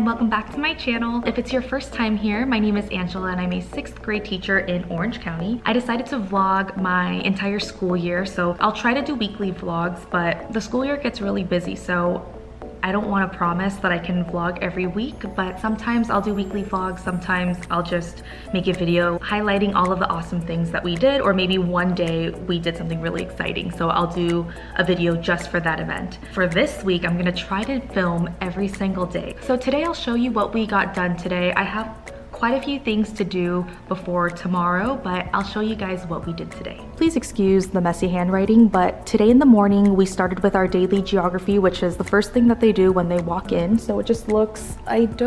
and welcome back to my channel. If it's your first time here, my name is Angela and I'm a 6th grade teacher in Orange County. I decided to vlog my entire school year, so I'll try to do weekly vlogs, but the school year gets really busy, so I don't want to promise that I can vlog every week, but sometimes I'll do weekly vlogs, sometimes I'll just make a video highlighting all of the awesome things that we did, or maybe one day we did something really exciting, so I'll do a video just for that event. For this week, I'm gonna try to film every single day. So today I'll show you what we got done today. I have quite a few things to do before tomorrow, but I'll show you guys what we did today. Please excuse the messy handwriting, but today in the morning we started with our daily geography, which is the first thing that they do when they walk in. So it just looks, let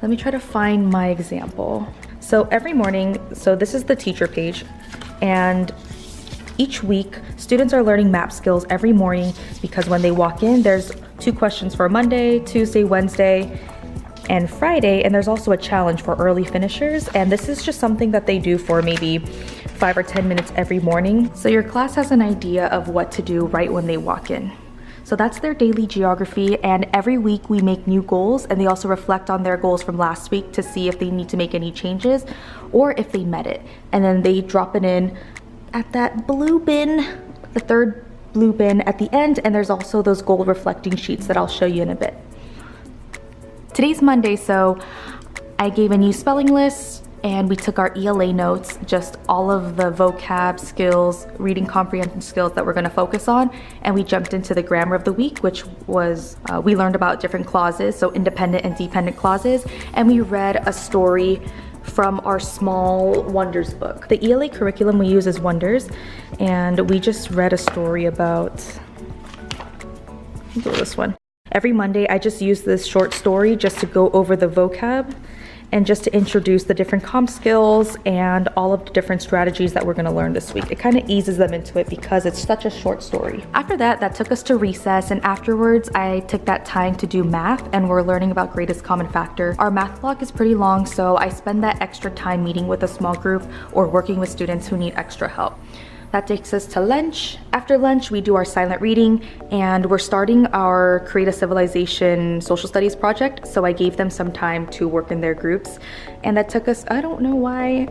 me try to find my example. So every morning, so this is the teacher page, and each week students are learning map skills every morning because when they walk in, there's 2 questions for Monday, Tuesday, Wednesday, and Friday, and there's also a challenge for early finishers, and this is just something that they do for maybe 5 or 10 minutes every morning, so your class has an idea of what to do right when they walk in. So that's their daily geography, and every week we make new goals, and they also reflect on their goals from last week to see if they need to make any changes or if they met it, and then they drop it in at that blue bin, the 3rd blue bin at the end, and there's also those goal reflecting sheets that I'll show you in a bit. Today's Monday, so I gave a new spelling list and we took our ELA notes, just all of the vocab skills, reading comprehension skills that we're going to focus on, and we jumped into the grammar of the week, which was, we learned about different clauses, so independent and dependent clauses, and we read a story from our Small Wonders book. The ELA curriculum we use is Wonders, and we just read a story about, let's go this one. Every Monday, I just use this short story just to go over the vocab and just to introduce the different comp skills and all of the different strategies that we're gonna learn this week. It kind of eases them into it because it's such a short story. After that, that took us to recess, and afterwards, I took that time to do math, and we're learning about greatest common factor. Our math block is pretty long, so I spend that extra time meeting with a small group or working with students who need extra help. That takes us to lunch. After lunch, we do our silent reading, and we're starting our Create a Civilization social studies project, so I gave them some time to work in their groups, and that took us, I don't know why,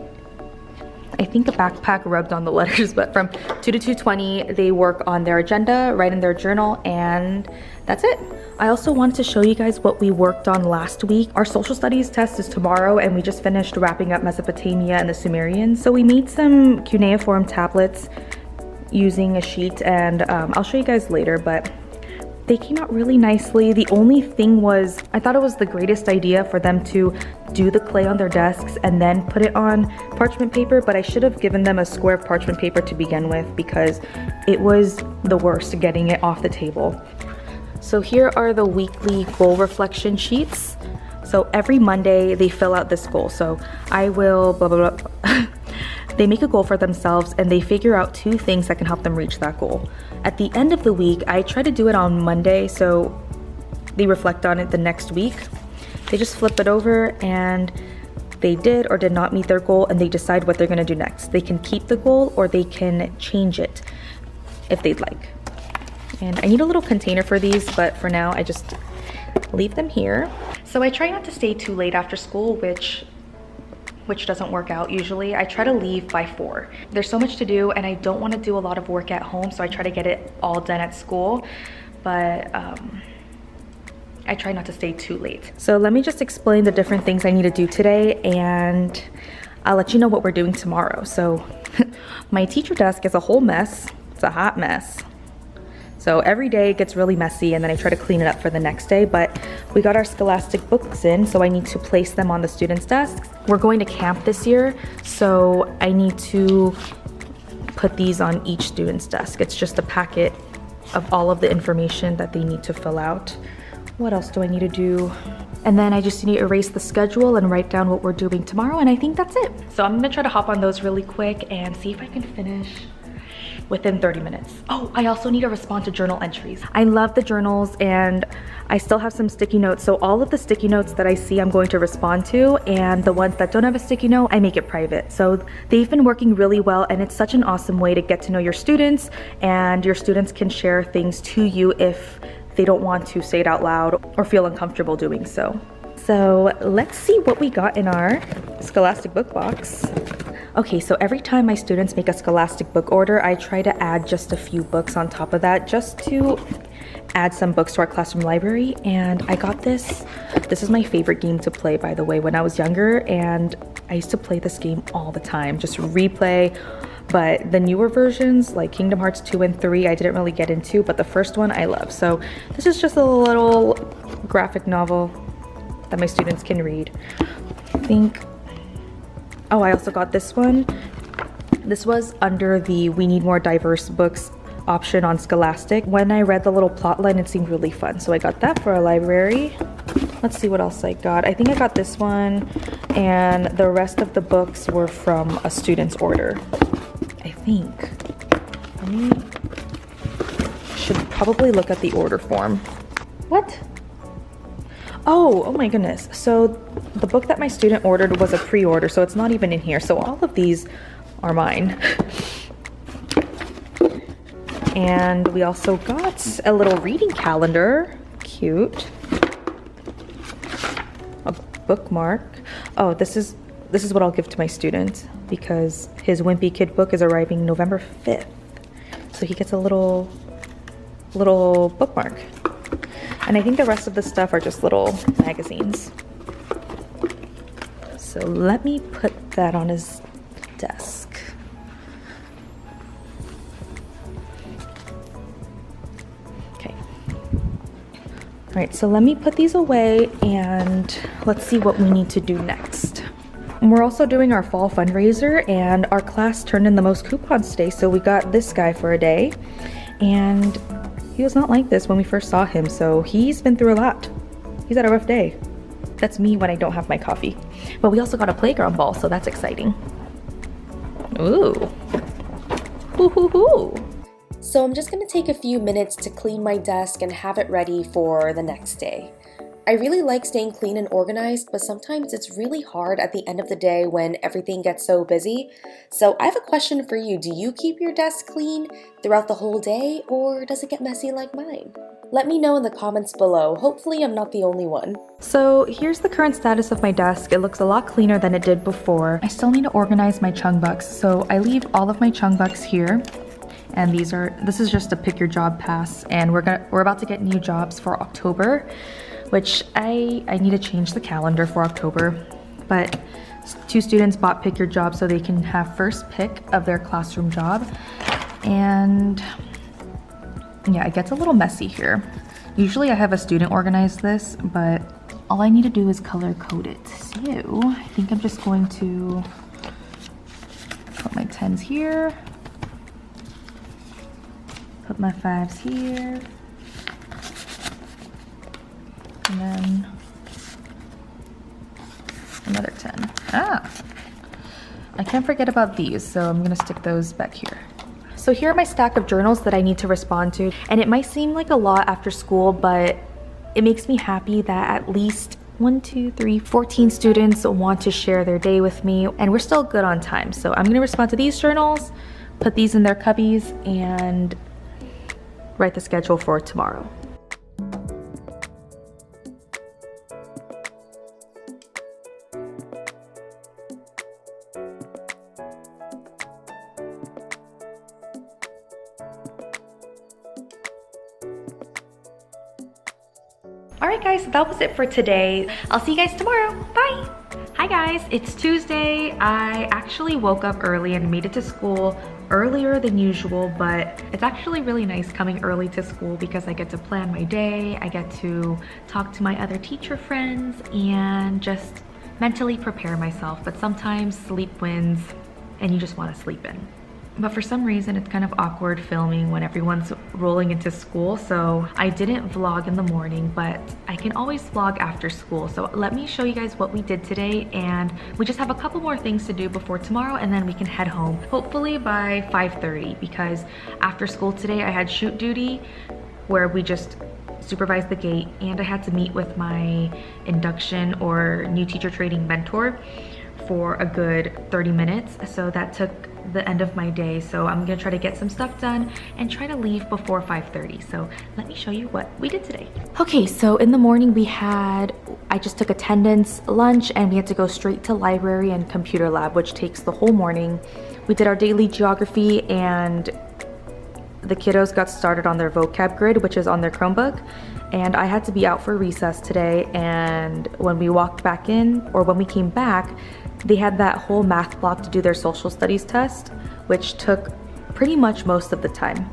I think the backpack rubbed on the letters, but from 2 to 2:20, they work on their agenda, write in their journal, and that's it. I also wanted to show you guys what we worked on last week. Our social studies test is tomorrow, and we just finished wrapping up Mesopotamia and the Sumerians. So we made some cuneiform tablets using a sheet, and I'll show you guys later, but they came out really nicely. The only thing was, I thought it was the greatest idea for them to do the clay on their desks and then put it on parchment paper, but I should have given them a square of parchment paper to begin with because it was the worst getting it off the table. So here are the weekly goal reflection sheets. So every Monday they fill out this goal. So I will blah, blah, blah. They make a goal for themselves and they figure out 2 things that can help them reach that goal. At the end of the week, I try to do it on Monday, so they reflect on it the next week. They just flip it over and they did or did not meet their goal, and they decide what they're gonna do next. They can keep the goal or they can change it if they'd like. And I need a little container for these, but for now I just leave them here. So I try not to stay too late after school, which doesn't work out usually. I try to leave by 4. There's so much to do and I don't want to do a lot of work at home, so I try to get it all done at school, but I try not to stay too late. So let me just explain the different things I need to do today, and I'll let you know what we're doing tomorrow. So my teacher desk is a whole mess. It's a hot mess. So every day it gets really messy, and then I try to clean it up for the next day, but we got our Scholastic books in, so I need to place them on the students' desks. We're going to camp this year, so I need to put these on each student's desk. It's just a packet of all of the information that they need to fill out. What else do I need to do? And then I just need to erase the schedule and write down what we're doing tomorrow, and I think that's it. So I'm gonna try to hop on those really quick and see if I can finish within 30 minutes. Oh, I also need to respond to journal entries. I love the journals, and I still have some sticky notes. So all of the sticky notes that I see, I'm going to respond to, and the ones that don't have a sticky note, I make it private. So they've been working really well, and it's such an awesome way to get to know your students, and your students can share things to you if they don't want to say it out loud or feel uncomfortable doing so. So let's see what we got in our Scholastic book box. Okay, so every time my students make a Scholastic book order, I try to add just a few books on top of that just to add some books to our classroom library. And I got this. This is my favorite game to play, by the way, when I was younger, and I used to play this game all the time, just replay. But the newer versions, like Kingdom Hearts 2 and 3, I didn't really get into, but the first one I love. So this is just a little graphic novel that my students can read. I think, oh, I also got this one. This was under the We Need More Diverse Books option on Scholastic. When I read the little plot line, it seemed really fun. So I got that for our library. Let's see what else I got. I think I got this one, and the rest of the books were from a student's order. I think. Should probably look at the order form. What? Oh my goodness. So the book that my student ordered was a pre-order, so it's not even in here. So all of these are mine. And we also got a little reading calendar. Cute. A bookmark. Oh, this is what I'll give to my student because his Wimpy Kid book is arriving November 5th. So he gets a little bookmark. And I think the rest of the stuff are just little magazines. So let me put that on his desk. Okay. All right, so let me put these away and let's see what we need to do next. We're also doing our fall fundraiser, and our class turned in the most coupons today, so we got this guy for a day. And he was not like this when we first saw him, so he's been through a lot. He's had a rough day. That's me when I don't have my coffee. But we also got a playground ball, so that's exciting. Ooh. Hoo-hoo-hoo. So I'm just going to take a few minutes to clean my desk and have it ready for the next day. I really like staying clean and organized, but sometimes it's really hard at the end of the day when everything gets so busy. So I have a question for you. Do you keep your desk clean throughout the whole day, or does it get messy like mine? Let me know in the comments below. Hopefully I'm not the only one. So here's the current status of my desk. It looks a lot cleaner than it did before. I still need to organize my chung bucks, so I leave all of my chung bucks here. And this is just a pick your job pass, and we're about to get new jobs for October, which I need to change the calendar for October. But 2 students bought pick your job so they can have first pick of their classroom job. And yeah, it gets a little messy here. Usually I have a student organize this, but all I need to do is color code it. So I think I'm just going to put my 10s here, put my 5s here, and then another 10. I can't forget about these, so I'm gonna stick those back here. So here are my stack of journals that I need to respond to, and it might seem like a lot after school, but it makes me happy that at least 14 students want to share their day with me, and we're still good on time. So I'm gonna respond to these journals, put these in their cubbies, and write the schedule for tomorrow. Alright guys, so that was it for today. I'll see you guys tomorrow. Bye! Hi guys, it's Tuesday. I actually woke up early and made it to school earlier than usual, but it's actually really nice coming early to school because I get to plan my day, I get to talk to my other teacher friends, and just mentally prepare myself. But sometimes sleep wins and you just want to sleep in. But for some reason, it's kind of awkward filming when everyone's rolling into school, so I didn't vlog in the morning, but I can always vlog after school. So let me show you guys what we did today, and we just have a couple more things to do before tomorrow, and then we can head home, hopefully by 5:30, because after school today, I had shoot duty where we just supervised the gate, and I had to meet with my induction or new teacher training mentor for a good 30 minutes. So that took the end of my day, so I'm gonna try to get some stuff done and try to leave before 5:30. So let me show you what we did today. Okay, so in the morning I just took attendance, lunch, and we had to go straight to library and computer lab, which takes the whole morning. We did our daily geography, and the kiddos got started on their vocab grid, which is on their Chromebook. And I had to be out for recess today, and when we walked back in, or when we came back, they had that whole math block to do their social studies test, which took pretty much most of the time.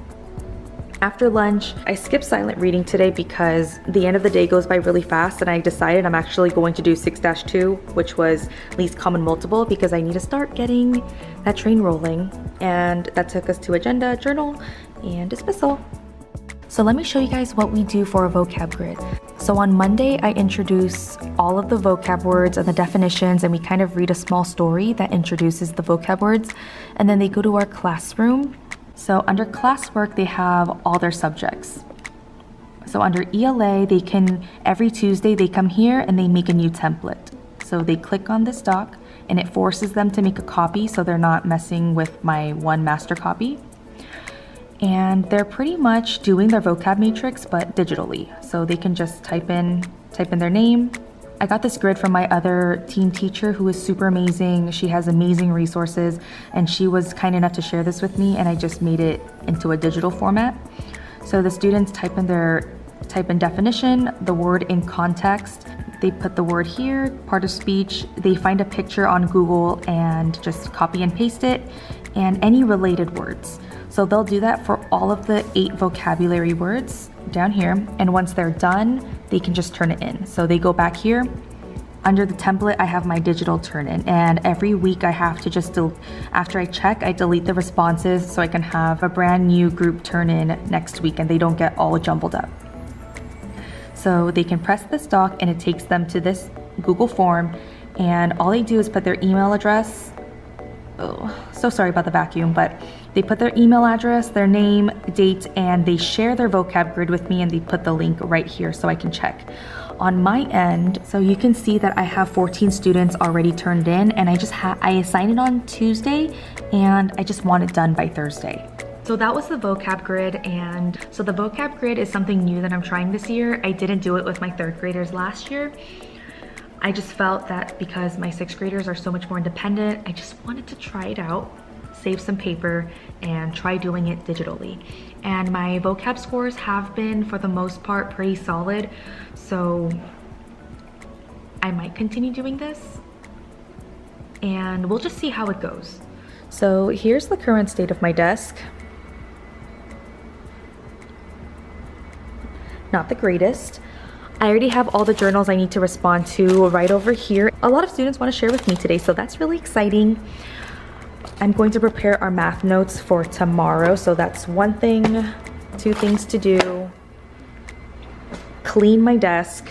After lunch, I skipped silent reading today because the end of the day goes by really fast, and I decided I'm actually going to do 6-2, which was least common multiple, because I need to start getting that train rolling. And that took us to agenda, journal, and dismissal. So let me show you guys what we do for a vocab grid. So on Monday, I introduce all of the vocab words and the definitions, and we kind of read a small story that introduces the vocab words, and then they go to our classroom. So under classwork, they have all their subjects. So under ELA, every Tuesday, they come here and they make a new template. So they click on this doc, and it forces them to make a copy so they're not messing with my one master copy. And they're pretty much doing their vocab matrix, but digitally. So they can just type in their name. I got this grid from my other team teacher, who is super amazing. She has amazing resources, and she was kind enough to share this with me, and I just made it into a digital format. So the students type in definition, the word in context. They put the word here, part of speech. They find a picture on Google and just copy and paste it, and any related words. So they'll do that for all of the 8 vocabulary words down here. And once they're done, they can just turn it in. So they go back here. Under the template, I have my digital turn in. And every week I have to after I check, I delete the responses so I can have a brand new group turn in next week and they don't get all jumbled up. So they can press this doc and it takes them to this Google form. And all they do is put their email address. Oh, so sorry about the vacuum, but they put their email address, their name, date, and they share their vocab grid with me, and they put the link right here so I can check. On my end, so you can see that I have 14 students already turned in, and I assigned it on Tuesday, and I just want it done by Thursday. So that was the vocab grid, and so the vocab grid is something new that I'm trying this year. I didn't do it with my 3rd graders last year. I just felt that because my 6th graders are so much more independent, I just wanted to try it out, save some paper, and try doing it digitally. And my vocab scores have been, for the most part, pretty solid, so I might continue doing this, and we'll just see how it goes. So here's the current state of my desk. Not the greatest. I already have all the journals I need to respond to right over here. A lot of students want to share with me today, so that's really exciting. I'm going to prepare our math notes for tomorrow, so that's one thing. 2 things to do. Clean my desk.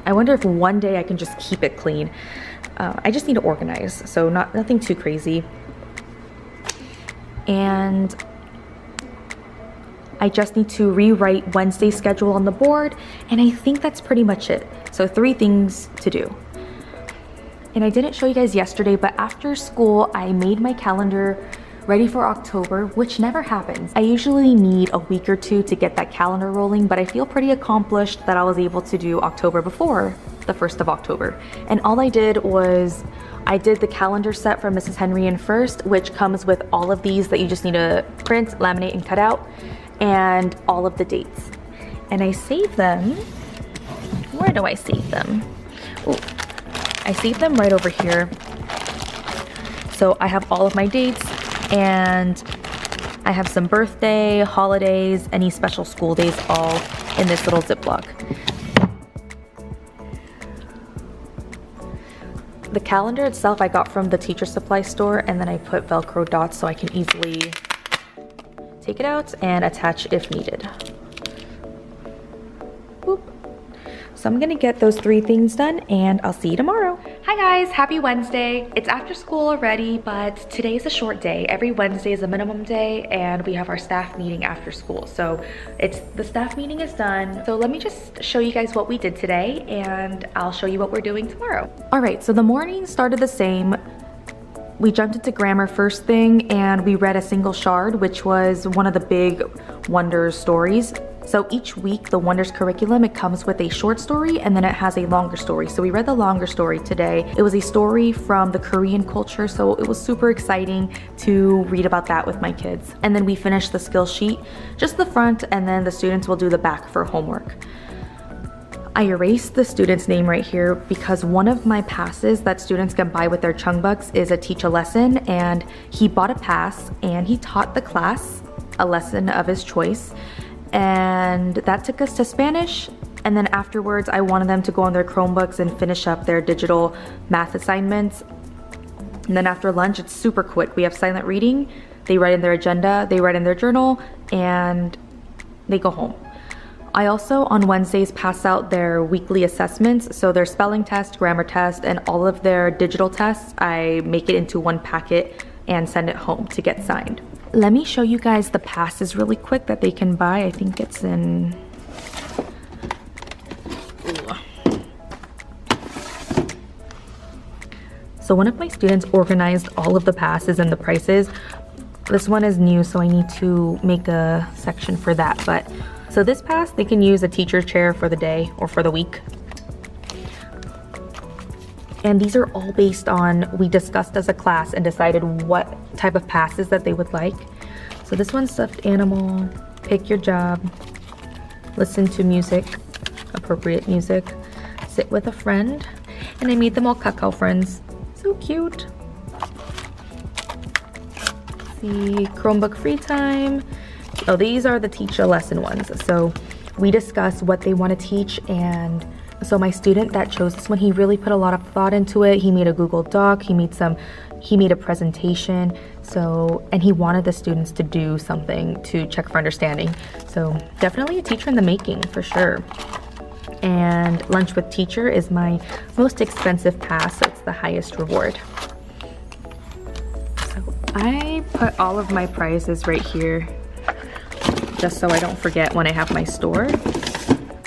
I wonder if one day I can just keep it clean. I just need to organize, so nothing too crazy. And I just need to rewrite Wednesday's schedule on the board, and I think that's pretty much it. So 3 things to do. And I didn't show you guys yesterday, but after school, I made my calendar ready for October, which never happens. I usually need a week or 2 to get that calendar rolling, but I feel pretty accomplished that I was able to do October before the 1st of October. And all I did was I did the calendar set from Mrs. Henry in First, which comes with all of these that you just need to print, laminate, and cut out, and all of the dates. And I save them. Where do I save them? Ooh. I saved them right over here. So I have all of my dates, and I have some birthday, holidays, any special school days, all in this little Ziploc. The calendar itself I got from the teacher supply store, and then I put Velcro dots so I can easily take it out and attach if needed. Boop. So I'm gonna get those 3 things done, and I'll see you tomorrow. Hi guys, happy Wednesday. It's after school already, but today is a short day. Every Wednesday is a minimum day, and we have our staff meeting after school. So the staff meeting is done. So let me just show you guys what we did today, and I'll show you what we're doing tomorrow. All right, so the morning started the same. we jumped into grammar first thing and we read A Single Shard, which was one of the big Wonders stories. So each week, the Wonders curriculum, it comes with a short story and then it has a longer story. So we read the longer story today. It was a story from the Korean culture, so it was super exciting to read about that with my kids. And then we finished the skill sheet, just the front, and then the students will do the back for homework. I erased the student's name right here because one of my passes that students can buy with their Chungbucks is a teach a lesson, and he bought a pass and he taught the class a lesson of his choice. And that took us to Spanish, and then afterwards I wanted them to go on their Chromebooks and finish up their digital math assignments. And then after lunch, it's super quick. We have silent reading, they write in their agenda, they write in their journal, and they go home. I also on Wednesdays pass out their weekly assessments, so their spelling test, grammar test, and all of their digital tests. I make it into one packet and send it home to get signed. Let me show you guys the passes really quick that they can buy. I think it's in... Ooh. So one of my students organized all of the passes and the prices. This one is new, so I need to make a section for that. But so this pass, they can use a teacher chair for the day or for the week. And these are all based on, we discussed as a class and decided what type of passes that they would like. So this one's stuffed animal, pick your job, listen to music, appropriate music, sit with a friend, and I made them all cacao friends. So cute. See, Chromebook free time. Oh, these are the teach a lesson ones. So we discuss what they want to teach, and so my student that chose this one, he really put a lot of thought into it. He made a Google Doc, he made a presentation, and he wanted the students to do something to check for understanding. So definitely a teacher in the making for sure. And Lunch with Teacher is my most expensive pass, so it's the highest reward. So I put all of my prices right here just so I don't forget when I have my store.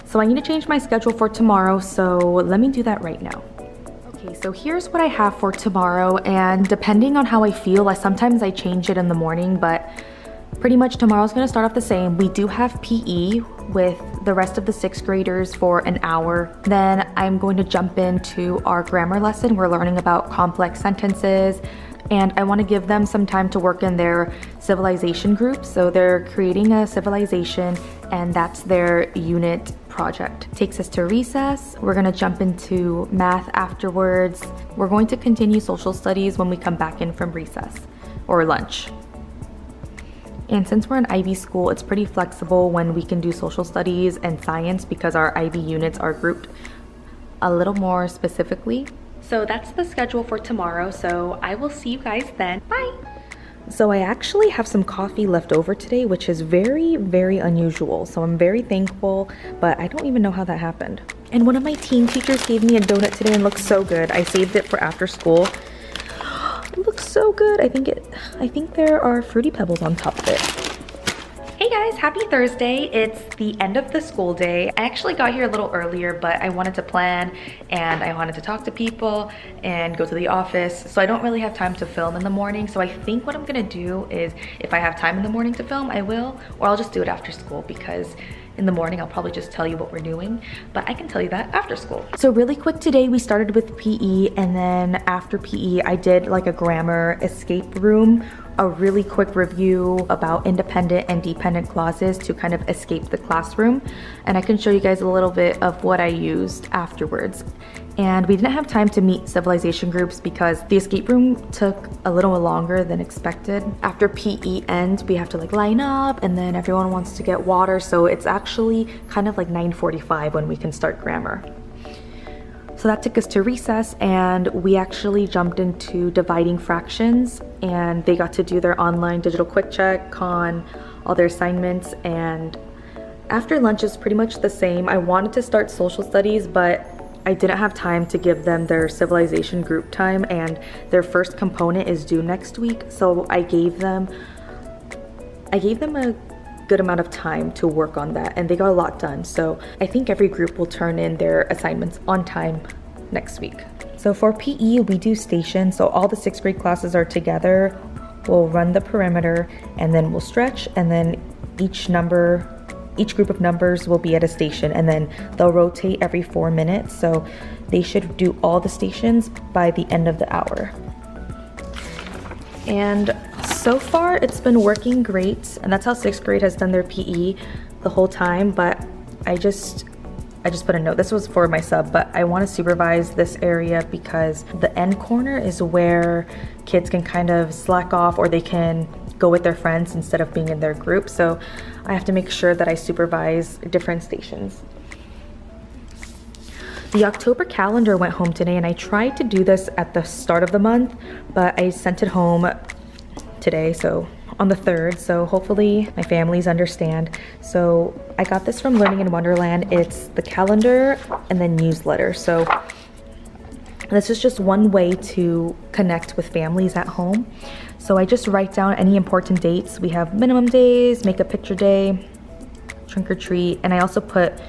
So I need to change my schedule for tomorrow, so let me do that right now. Okay, so here's what I have for tomorrow, and depending on how I feel, sometimes I change it in the morning, but pretty much tomorrow's gonna start off the same. We do have PE with the rest of the 6th graders for an hour. Then I'm going to jump into our grammar lesson. We're learning about complex sentences, and I want to give them some time to work in their civilization group. So they're creating a civilization, and that's their unit project. Takes us to recess. We're going to jump into math afterwards. We're going to continue social studies when we come back in from recess or lunch. And since we're an IB school, it's pretty flexible when we can do social studies and science because our IB units are grouped a little more specifically. So that's the schedule for tomorrow, so I will see you guys then. Bye! So I actually have some coffee left over today, which is very, very unusual. So I'm very thankful, but I don't even know how that happened. And one of my teen teachers gave me a donut today and looks so good. I saved it for after school. It looks so good. I think there are Fruity Pebbles on top of it. Hey guys, happy Thursday. It's the end of the school day. I actually got here a little earlier, but I wanted to plan and I wanted to talk to people and go to the office. So I don't really have time to film in the morning. So I think what I'm gonna do is if I have time in the morning to film, I will, or I'll just do it after school because in the morning, I'll probably just tell you what we're doing, but I can tell you that after school. So really quick today, we started with PE, and then after PE, I did like a grammar escape room, a really quick review about independent and dependent clauses to kind of escape the classroom. And I can show you guys a little bit of what I used afterwards. And we didn't have time to meet civilization groups because the escape room took a little longer than expected. After PE ends, we have to like line up and then everyone wants to get water. So it's actually kind of like 9:45 when we can start grammar. So that took us to recess and we actually jumped into dividing fractions and they got to do their online digital quick check on all their assignments. And after lunch is pretty much the same. I wanted to start social studies, but I didn't have time to give them their civilization group time and their first component is due next week. So I gave them a good amount of time to work on that and they got a lot done. So I think every group will turn in their assignments on time next week. So for PE, we do stations. So all the 6th grade classes are together. We'll run the perimeter and then we'll stretch, and then each group of numbers will be at a station, and then they'll rotate every 4 minutes. So they should do all the stations by the end of the hour. And so far it's been working great, and that's how 6th grade has done their PE the whole time. But I just put a note, this was for my sub, but I want to supervise this area because the end corner is where kids can kind of slack off, or they can go with their friends instead of being in their group. So I have to make sure that I supervise different stations. The October calendar went home today, and I tried to do this at the start of the month, but I sent it home today, so on the 3rd, so hopefully my families understand. So I got this from Learning in Wonderland. It's the calendar and then newsletter. So this is just one way to connect with families at home. So I just write down any important dates. We have minimum days, make a picture day, trunk or treat, and I also put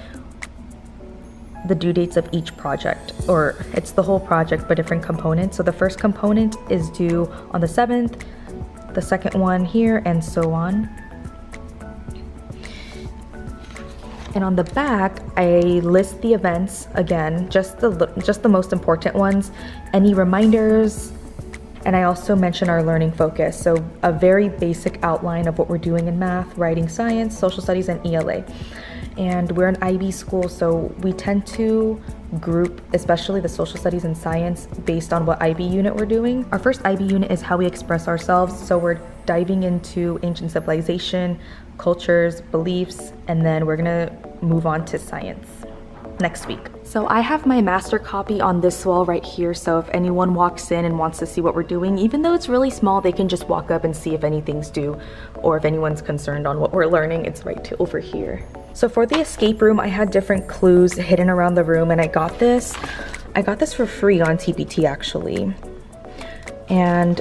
the due dates of each project, or it's the whole project but different components. So the first component is due on the 7th, the second one here, and so on. And on the back, I list the events again, just the most important ones, any reminders, and I also mention our learning focus. So a very basic outline of what we're doing in math, writing, science, social studies, and ELA. And we're an IB school, so we tend to group, especially the social studies and science, based on what IB unit we're doing. Our first IB unit is how we express ourselves, so we're diving into ancient civilization, cultures, beliefs, and then we're gonna move on to science next week. So I have my master copy on this wall right here, so if anyone walks in and wants to see what we're doing, even though it's really small, they can just walk up and see if anything's due, or if anyone's concerned on what we're learning, it's right over here. So for the escape room, I had different clues hidden around the room, and I got this for free on TPT actually. And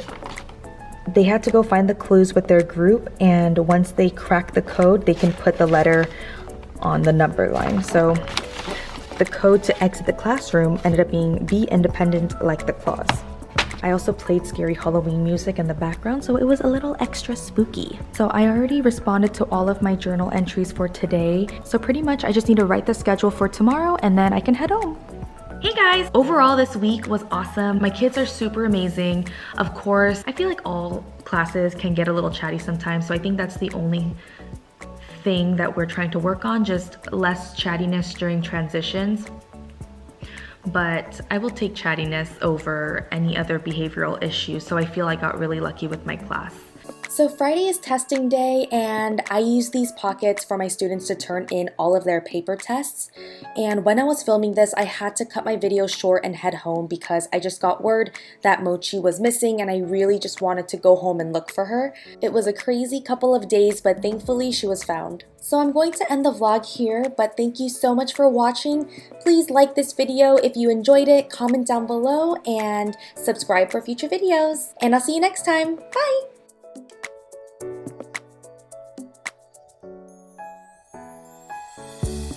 they had to go find the clues with their group, and once they crack the code, they can put the letter on the number line. So the code to exit the classroom ended up being "Be independent like the claws." I also played scary Halloween music in the background, so it was a little extra spooky. So I already responded to all of my journal entries for today. So pretty much I just need to write the schedule for tomorrow, and then I can head home. Hey guys! Overall, this week was awesome. My kids are super amazing. Of course, I feel like all classes can get a little chatty sometimes, so I think that's the only thing that we're trying to work on, just less chattiness during transitions. But I will take chattiness over any other behavioral issue, so I feel I got really lucky with my class. So Friday is testing day, and I use these pockets for my students to turn in all of their paper tests. And when I was filming this, I had to cut my video short and head home because I just got word that Mochi was missing, and I really just wanted to go home and look for her. It was a crazy couple of days, but thankfully she was found. So I'm going to end the vlog here, but thank you so much for watching. Please like this video if you enjoyed it, comment down below, and subscribe for future videos. And I'll see you next time. Bye!